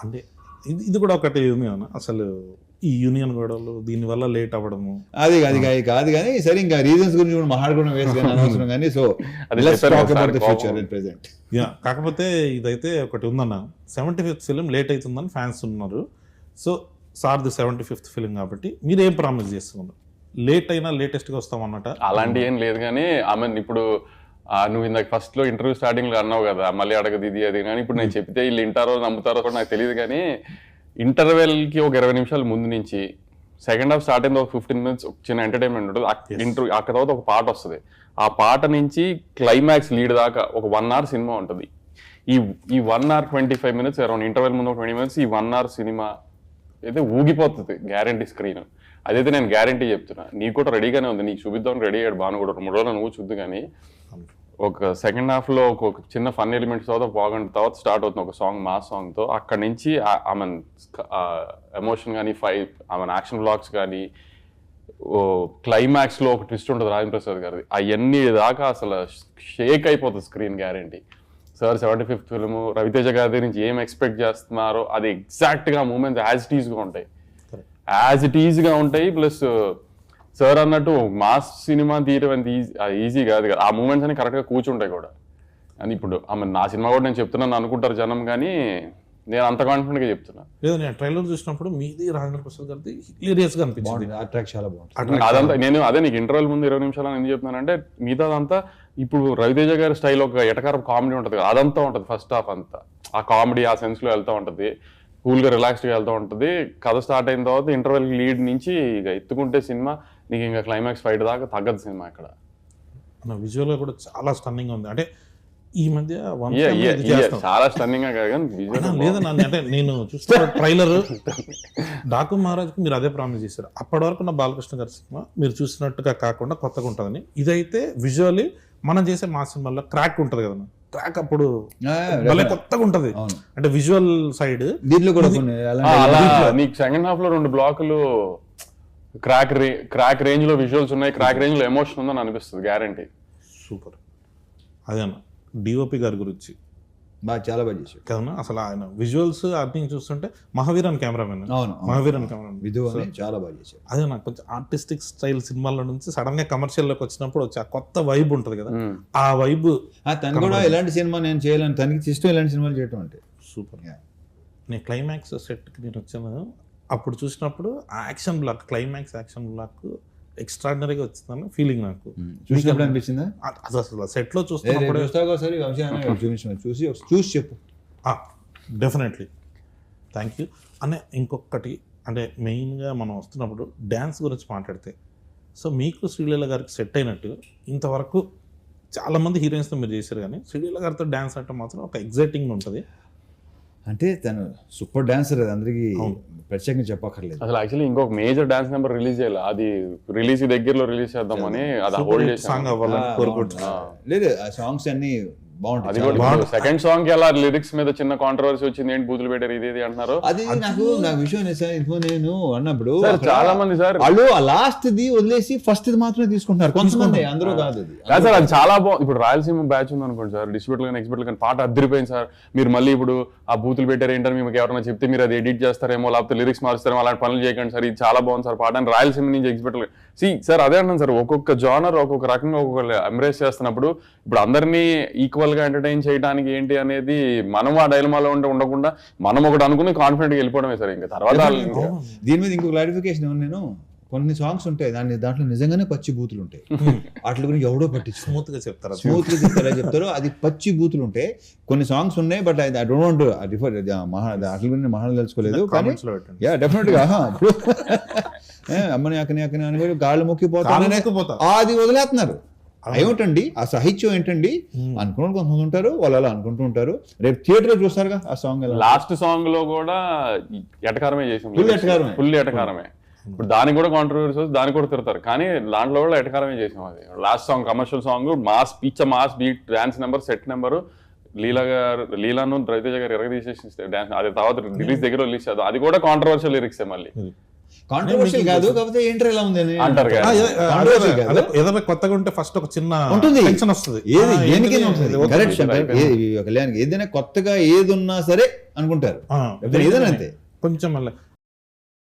అంటే ఇది కూడా ఒకటి ఉంది అన్న, అసలు ఈ యూనియన్ గొడవలు దీనివల్ల లేట్ అవ్వడము అది కాదు కానీ సరే ఇంకా రీజన్స్ గురించి కూడా మాట్లాడుకోవడం వేస్ట్ కానీ అనవసరం కానీ. So future present. కాకపోతే ఇదైతే ఒకటి ఉందన్న, 75th ఫిలిం లేట్ అవుతుందని ఫ్యాన్స్ ఉన్నారు. సో సార్ది 75th ఫిలిం కాబట్టి మీరు ఏం ప్రామిస్ చేస్తున్నారు? లేట్ అయినా లేటెస్ట్గా వస్తామన్నట అలాంటి ఏం లేదు కానీ ఆమె ఇప్పుడు నువ్వు ఇందాక ఫస్ట్లో ఇంటర్వ్యూ స్టార్టింగ్లో అన్నావు కదా మళ్ళీ అడగదు ఇది అది, కానీ ఇప్పుడు నేను చెప్తే వీళ్ళు వింటారో నమ్ముతారో కూడా నాకు తెలియదు. కానీ ఇంటర్వెల్కి ఒక 20 నిమిషాల ముందు నుంచి సెకండ్ హాఫ్ స్టార్ట్ అయింది, ఒక 15 minutes చిన్న ఎంటర్టైన్మెంట్ ఉంటుంది. ఇంటర్వ్యూ అక్కడ తర్వాత ఒక పాట వస్తుంది, ఆ పాట నుంచి క్లైమాక్స్ లీడ్ దాకా ఒక 1 hour సినిమా ఉంటుంది. ఈ 1 hour 25 minutes అరౌండ్ ఇంటర్వెల్ ముందు ఒక 20 minutes ఈ 1 hour సినిమా అయితే ఊగిపోతుంది గ్యారంటీ స్క్రీన్. అదైతే నేను గ్యారంటీ చెప్తున్నా. నీకు కూడా రెడీగానే ఉంది, నీకు చూపిద్దాం రెడీ అయ్యాడు బాను కూడా 3 రోజులు నువ్వు చూద్దు. కానీ ఒక సెకండ్ హాఫ్లో ఒక చిన్న ఫన్ ఎలిమెంట్స్ తర్వాత బాగుంటుంది, తర్వాత స్టార్ట్ అవుతుంది ఒక సాంగ్ మాస్ సాంగ్తో. అక్కడి నుంచి ఆమె ఎమోషన్ కానీ ఆమె యాక్షన్ బ్లాక్స్ కానీ క్లైమాక్స్లో ఒక ట్విస్ట్ ఉంటుంది రాజేంద్ర ప్రసాద్ గారిది, అవన్నీ దాకా అసలు షేక్ అయిపోతుంది screen guarantee. Sir 75th film Raviteja గారి నుంచి ఏం ఎక్స్పెక్ట్ చేస్తున్నారో అది ఎగ్జాక్ట్గా మూమెంట్స్ యాజ్ ఇట్ ఈజ్గా ఉంటాయి. ప్లస్ సార్ అన్నట్టు మాస్ సినిమా తీయడం అంత ఈజీ కాదు కదా, ఆ మూమెంట్స్ అన్ని కరెక్ట్గా కూర్చుంటాయి కూడా. అని ఇప్పుడు నా సినిమా కూడా నేను చెప్తున్నాను అనుకుంటారు జనం, కానీ నేను అంత కాన్ఫిడెంట్గా చెప్తున్నా. లేదు, నేను ట్రైలర్ చూసినప్పుడు మీది రాజేంద్ర ప్రసాద్ గారిది హిలేరియస్గా అనిపించింది, చాలా బాగుంది. అదంతా నేను అదే నీకు ఇంటర్వెల్ ముందు 20 నిమిషాలు ఎందుకు చెప్తున్నానంటే మిగతాదంతా ఇప్పుడు రవితేజ గారి స్టైల్ ఒక ఎటకారం కామెడీ ఉంటుంది కదా, అదంతా ఉంటుంది. ఫస్ట్ హాఫ్ అంతా ఆ కామెడీ ఆ సెన్స్లో వెళ్తూ ఉంటుంది, కూల్గా రిలాక్స్డ్గా వెళ్తూ ఉంటుంది. కథ స్టార్ట్ అయిన తర్వాత ఇంటర్వెల్ లీడ్ నుంచి ఇక ఎత్తుకుంటే సినిమా నీకు ఇంకా క్లైమాక్స్ ఫైట్ దాకా తగ్గదు సినిమా. ఇక్కడ విజువల్గా కూడా చాలా స్టన్నింగ్ ఉంది. అంటే ఈ మధ్య చాలా స్టన్నింగ్ గా కాదు లేదన్నా, అంటే నేను చూస్తున్న ట్రైలర్ డాకు మహారాజ్కి మీరు అదే ప్రామిస్ చేశారు. అప్పటి వరకు నా బాలకృష్ణ గారి సినిమా మీరు చూసినట్టుగా కాకుండా కొత్తగా ఉంటుందని. ఇదైతే విజువల్లీ మనం చేసే మా సినిమాలో క్రాక్ ఉంటుంది కదా, క్రాక్ అప్పుడు భలే కొత్తగా ఉంటది. అంటే విజువల్ సైడ్ దీంట్లో కూడా నీకు సెకండ్ హాఫ్ లో 2 బ్లాకులు క్రాక్ రేంజ్ లో విజువల్స్ ఉన్నాయి, క్రాక్ రేంజ్ లో ఎమోషన్ ఉందని అనిపిస్తుంది గ్యారంటీ. సూపర్. అదేనా డిఓపి గారి గురించి చాలా బాగా చేశాడు కదా అసలు. ఆయన విజువల్స్ అన్ని చూస్తుంటే మహావీరన్ కెమెరామెన్, మహావీరన్ కెమెరామెన్ చాలా బాగా చేశాడు. అదే నాకు కొంచెం ఆర్టిస్టిక్ స్టైల్ సినిమాల నుంచి సడన్ గా కమర్షియల్ లోకి వచ్చినప్పుడు వచ్చి ఆ కొత్త వైబ్ ఉంటది కదా, ఆ వైబ్ తను కూడా ఎలాంటి సినిమా నేను చేయాలని తనకి ఇష్టం ఇలాంటి సినిమాలు చేయటం అంటే సూపర్. నేను క్లైమాక్స్ సెట్కి నేను వచ్చాను అప్పుడు చూసినప్పుడు ఆ action block, climax action block ఎక్స్ట్రాడినరీగా వచ్చిందని ఫీలింగ్ నాకు. చూసినప్పుడు అనిపించిందా? అసలు సెట్ లో చూస్తున్నప్పుడు చూసి చెప్పు. డెఫినెట్లీ. థ్యాంక్ యూ అనే. ఇంకొకటి అంటే మెయిన్గా మనం వస్తున్నప్పుడు డ్యాన్స్ గురించి మాట్లాడితే, సో మీకు శ్రీలీల గారికి సెట్ అయినట్టు ఇంతవరకు చాలామంది హీరోయిన్స్తో మీరు చేశారు, కానీ శ్రీలీల గారితో డ్యాన్స్ అంటే మాత్రం ఒక ఎగ్జైటింగ్ ఉంటుంది. అంటే తను సూపర్ డాన్సర్, అది అందరికీ ప్రత్యేకంగా చెప్పక్కర్లేదు. అసలు యాక్చువల్లీ ఇంకొక మేజర్ డాన్స్ నెంబర్ రిలీజ్ చేయాలి, అది రిలీజ్ దగ్గరలో రిలీజ్ చేద్దామని అది హోల్డ్ చేసి సాంగ్ అవ్వాలని కోరుకుంటున్నా. లేదు, ఆ సాంగ్స్ అన్ని బాగుంటాయి. సెకండ్ సాంగ్ కి అలా లిరిక్స్ మీద చిన్న కాంట్రవర్సీ వచ్చింది, ఏంటి బూతులు పెట్టారు ఇది అంటున్నారు. అది నాకు విషయం నేను అన్నప్పుడు చాలా మంది సార్ వాళ్ళు ఆ లాస్ట్ ది వదిలేసి ఫస్ట్ ది మాత్రమే తీసుకుంటున్నారు కొంతమంది, అందరూ కాదు. సార్ అది చాలా బాగుంది. ఇప్పుడు రాయలసీమ బ్యాచ్ ఉంది అనుకోండి సార్, డిస్ట్రిబ్యూటర్ కానీ ఎక్స్పర్ట్ కానీ పాట అద్దరిపోయింది సార్. మీరు మళ్ళీ ఇప్పుడు ఆ బూతులు పెట్టారు ఏంటని మీకు ఎవరైనా చెప్తే మీరు అది ఎడిట్ చేస్తారేమో, లేకపోతే లిరిక్స్ మారుస్తారేమో, అలాంటి పనులు చేయకండి సార్, ఇది చాలా బాగుంది సార్ పాట అని రాయలసీమ నుంచి ఎక్స్పర్ట్. సార్ అదే అంటాను సార్, ఒక్కొక్క జానర్ ఒక్కొక్క రకంగా ఒక్కొక్క ఎంబ్రేస్ చేస్తున్నప్పుడు ఇప్పుడు అందరినీ ఈక్వల్ గా ఎంటర్టైన్ చేయడానికి ఏంటి అనేది మనం ఆ డైలమాలో ఉండకుండా మనం ఒకటి అనుకుని కాన్ఫిడెంట్ గా వెళ్ళిపోవడమే సార్. ఇంకా తర్వాత దీని మీద ఇంకో క్లారిఫికేషన్ నేను కొన్ని సాంగ్స్ ఉంటాయి దాంట్లో నిజంగానే పచ్చి బూతులు ఉంటాయి, వాటి గురించి ఎవడో పట్టించు స్మూత్ గా చెప్తారు అది పచ్చి బూతులు ఉంటాయి. కొన్ని సాంగ్స్ ఉన్నాయి, బట్ ఐ డోంట్ వాటి గురించి మహాన్ తెలుసుకోలేదు. డెఫినెట్ గా అమ్మని అక్కని అక్కని అని గాళ్ళు మొక్కిపోతా అది వదిలేస్తున్నారు. ఏమిటండి ఆ సాహిత్యం ఏంటండి అనుకున్న కొంతమంది ఉంటారు, వాళ్ళు అలా అనుకుంటూ ఉంటారు. రేపు థియేటర్ చూస్తారుగా ఆ సాంగ్, లాస్ట్ సాంగ్ లో కూడా ఎటకారమే చేసాం, ఫుల్ ఎటకారమే. ఇప్పుడు దానికి కూడా కాంట్రవర్సీ, దానికి కూడా తిడతారు, కానీ దాంట్లో కూడా ఎటకారమే చేసాం. అది last song commercial song, mass mass beat, dance number, set number, లీలాను రవితేజ గారు ఎరగ తీసేసి డాన్స్, అది తర్వాత రిలీజ్ దగ్గర రిలీజ్ చేద్దాం, అది కూడా కాంట్రవర్షియల్ లిరిక్సే మళ్ళీ. కాంట్రవర్షియల్ కాదు, కాకపోతే ఏంటర్ ఎలా ఉంది అని అంటారు కదా. Controversial కాదు. ఏదైనా కొత్తగా ఉంటే ఫస్ట్ ఒక చిన్న ఉంటుంది. టెన్షన్ వస్తుంది. ఏది ఆ, దేనికైనా ఏంటిది? ఉంటుంది. ఇది కరెక్ట్ వస్తుంది. శంకర్. కళ్యాణ్కి ఏదైనా కొత్తగా ఏది ఉన్నా సరే అనుకుంటారు. ఆ, ఏదైనా అంతే. కొంచెం మళ్ళీ